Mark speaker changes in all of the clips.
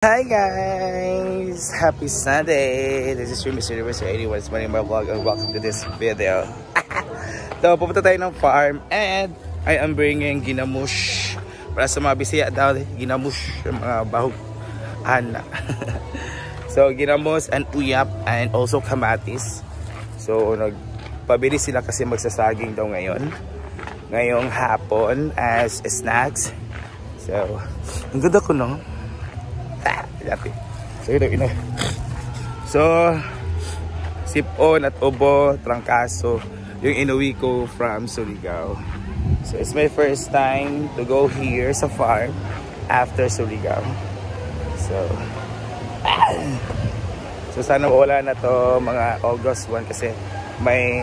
Speaker 1: Hi guys! Happy Sunday! This is your Mr. Universe 81. It's my vlog and welcome to this video. So, pupunta tayo ng farm and I am bringing ginamush. Para sa mga bisaya daw, ginamush yung mga bahog anak. So, ginamus and uyap and also kamatis. So, nagpabili sila kasi magsasaging daw ngayong hapon as snacks. So, ang ganda ko no? So, sipon at ubo, trangkaso yung inuwi ko from Surigao. So, it's my first time to go here sa farm after Surigao. So sana wala na to mga August 1 kasi may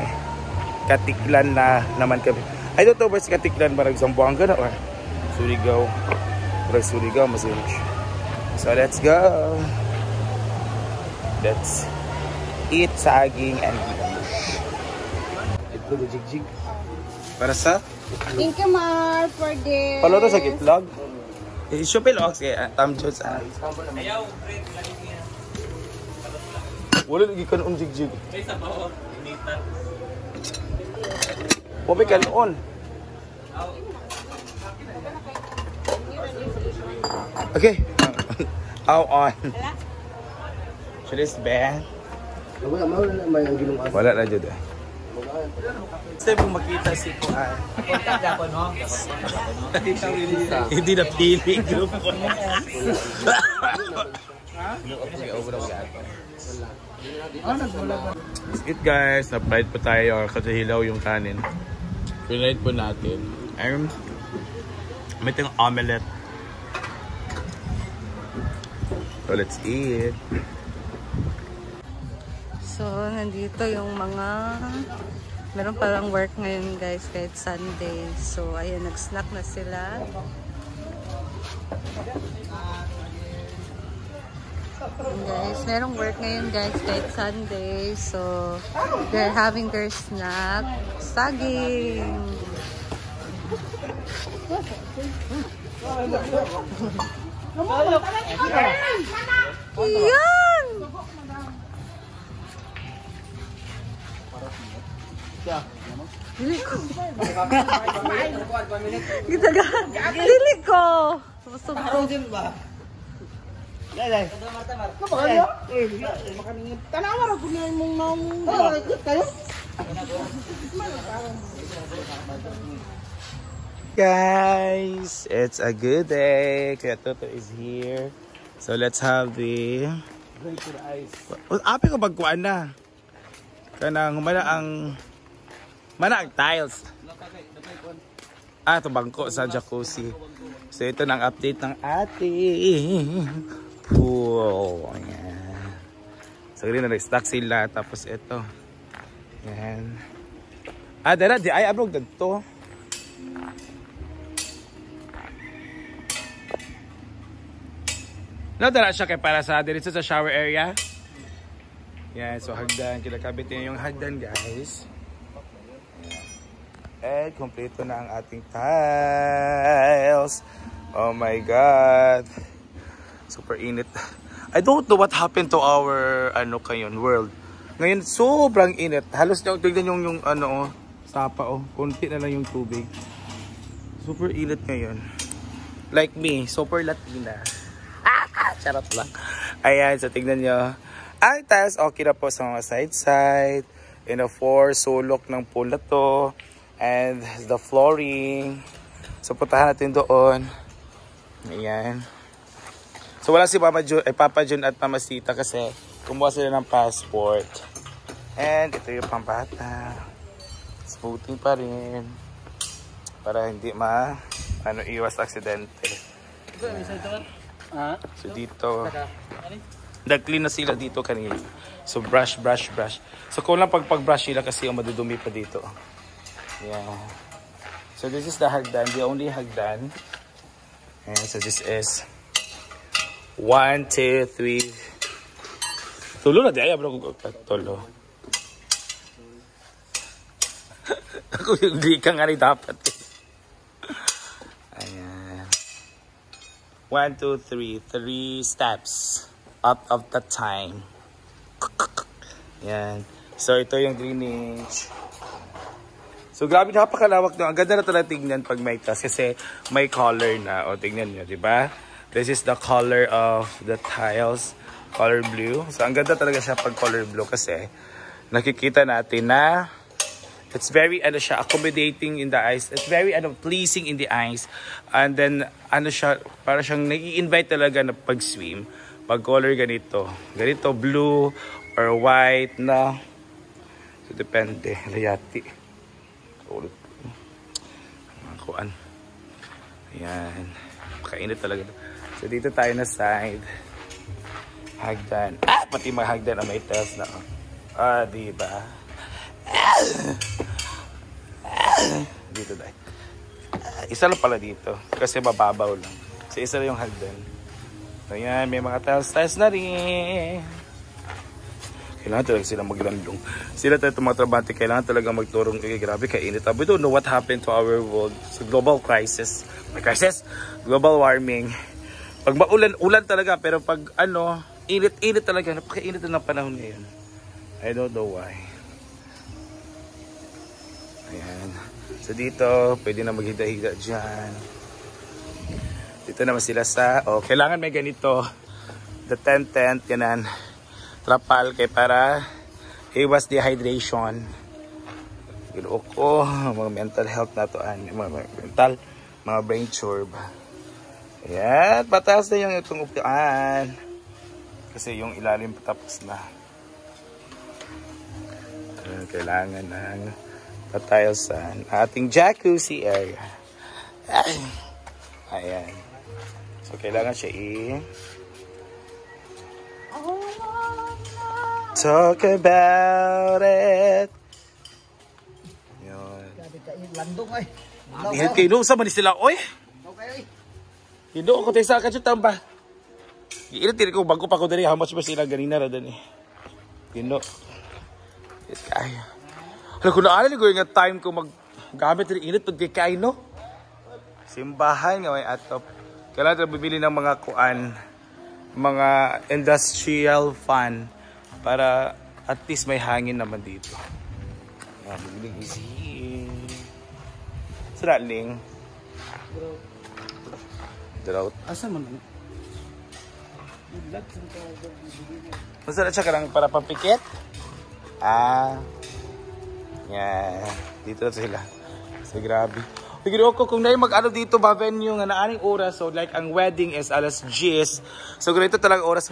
Speaker 1: katiklan na naman kami. I don't know where's katiklan ba nagsambuanga na or Surigao. Pero Surigao masulich. So let's go. Let's eat saging and ginamush. Ito the jigjig. Para sa?
Speaker 2: Thank you, Mar, for this.
Speaker 1: Palo to sa gitlog. Isupil ox kay tamjos ah. Ayaw bread lagi niya. Wala lagi kan jigjig. May sabaw initan. Obe kanon. Okay. How on? Should this bad? Wala na dyan eh. Gusto mo makita si Kuan. Hindi na pili. Grupo na. Let's eat guys. Na-fried po tayo kasi hilaw yung kanin. Fried po natin. May itong omelette. So let's eat.
Speaker 2: So, nandito yung mga meron palang work ngayon guys kahit Sunday. So, ayan, nag-snack na sila. And guys, merong work ngayon guys kahit Sunday. So, they're having their snack. Saging! Yan! Dili ko. Gitagahan. Dili ko. Masog ko.
Speaker 3: Tanawar ako na yung mga kayo.
Speaker 1: Guys, it's a good day. Kuya Toto is here. So let's have the drink to the ice. Api ko bagkuan na. Kanang mana ang tiles. Ito bangko sa jacuzzi. So ito nang update ng ating pool. Ayan. So rin na nag-stock sila. Tapos ito. Ayan. Dara di ay abrog dito. No, dala siya kay para sa dito sa shower area. Yan, so hagdan. Kinakabit niya yung hagdan, guys. And kompleto na ang ating tiles. Oh my God. Super init. I don't know what happened to our world. Ngayon, sobrang init. Halos na tignan yung sapa, konti na lang yung tubig. Super init ngayon. Like me, super Latina. Charot lang. Ayan, so tignan nyo. Ang tiles okay na po sa mga side-side. In a 4 sulok ng pool na to. And the flooring. So puntahan natin doon. Ayan. So wala si Papa Jun at Mama Sita kasi kumuha sila ng passport. And ito yung pambata. Smoothing pa rin. Para hindi iwas aksidente. So dito nag-clean na sila dito kanina. So brush. So kung lang pag-brush sila kasi yung madudumi pa dito. Yeah. So this is the hagdan, the only hagdan. And so this is 1, 2, 3. Tulo na di ay bro ko tulo. Ako hindi ka nga rin dapat eh. Ayan. 1, 2, 3. 3 steps out of the time. Yan. So, ito yung drainage. So, grabe, napakalawak na. Ang ganda na talaga tingnan pag may tiles kasi may color na. O, tingnan nyo, di ba? This is the color of the tiles. Color blue. So, ang ganda talaga siya pag color blue kasi nakikita natin na it's very, accommodating in the eyes. It's very, pleasing in the eyes. And then, siya, para siyang nai-invite talaga na pag-swim. Pag color ganito. Ganito, blue or white na. So, depende. Layati. Ulit. Mga kuan. Ayan. Pakainit talaga. So, dito tayo na side. Hagdan. Pati mga hagdan ang may tiles na. Diba? Dito dahil. Isa lang pala dito. Kasi mababaw lang. So, isa lang yung hagdan. Ayan. May mga tiles na rin. Kailangan talaga silang maglandong. Sila talaga mga trabante, kailangan talaga magturong. Grabe, kainit. We don't know what happened to our world. So, global crisis. Global warming. Pag maulan talaga, pero pag init talaga. Napakainit na ng panahon ngayon. I don't know why. Ayan. So, dito, pwede na maghida-hida dyan. Dito naman sila sa, kailangan may ganito. The tent, yanan. Trapal kay para iwas dehydration. Ginoo ko, mga mental health na to, mga brain chorb. Ayan, pataas na yung itong upuan. Kasi yung ilalim patapos na. Ayan, kailangan ng patayosan ating jacuzzi area. Ayan. So, kailangan siya talk about it. Yun.
Speaker 3: Landong ay.
Speaker 1: Init kayo. Sa manis sila. Oy! Hino ako tayo sa kachutan ba? Init ko. Bago pa ko dali. How much ba sila ganina na dun eh? Hino. Yes, kaya. Alam ko na ko yung time ko mag-gamit rin init pag kaya no? Simbahan nga may atop. Kailangan tayo bibili ng mga kuan. Mga industrial fan. Para at least may hangin naman dito. Ayan, bibiling easy. Saraling. Drought.
Speaker 3: Asa man?
Speaker 1: Masarap siya karang para pampikit? Yan. Dito sila. So, grabe. Siguro ko kung nayung mag-ano dito ba venue nga naaning oras. So, like, ang wedding is alas 10. So, ganito talaga oras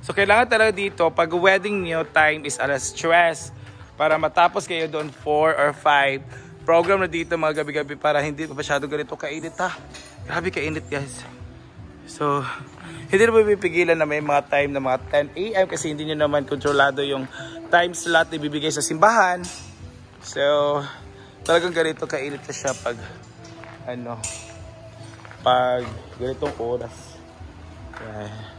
Speaker 1: So, kailangan talaga dito, pag wedding niyo, time is alas 3. Para matapos kayo doon 4 or 5. Program na dito mga gabi-gabi para hindi pa masyado ganito kainit ha. Grabe kainit guys. So, hindi na pipigilan na may mga time na mga 10 AM kasi hindi nyo naman kontrolado yung time slot na ibibigay sa simbahan. So, talagang ganito kainit na siya pag pag ganitong oras. Yeah.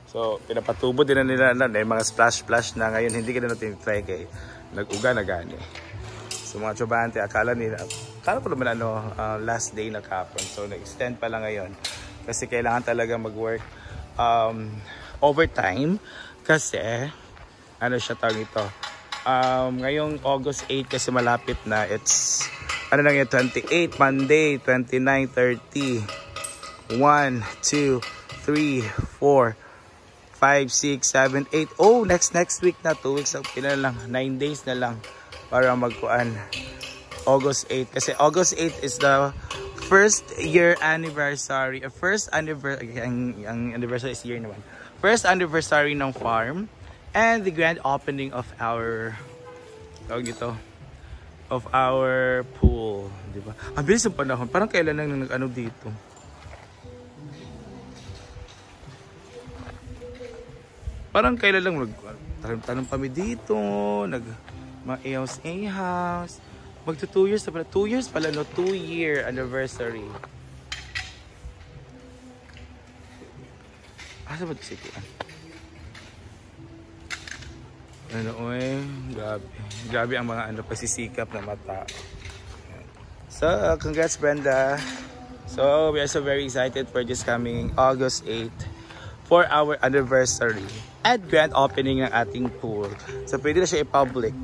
Speaker 1: So, pinapatubo din na nila may mga splash na ngayon hindi ka na natin try kay nag-uga na gani. So, mga tsobante, akala ko naman last day na kapon. So, na-extend pala ngayon kasi kailangan talaga mag-work overtime kasi siya tawag ito ngayong August 8 kasi malapit na it's 28, Monday, 29, 30, 1, 2, 3, 4, 5, 6, 7, 8. Oh, next week na, 2 weeks, lang, 9 days na lang para magkuan August 8. Kasi August 8 is the first year anniversary, ang anniversary is year naman. First anniversary ng farm and the grand opening of our pool, di ba? Ang bilis ng panahon. Parang kailan nang nag-ano dito. Parang kailan lang nag-tanong kami dito, mag-ihaws. Magto 2 years na pala. 2 years pala, no? 2-year anniversary. Asa ba ito? Ano grabe. Grabe ang mga pagsisikap na mata. So, congrats Brenda. So, we are so very excited for this coming August 8 for our anniversary at grand opening ng ating pool. So, pwede na siya i-public.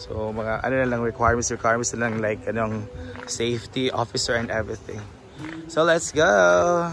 Speaker 1: So, mga na lang requirements na lang like safety officer and everything. So, let's go!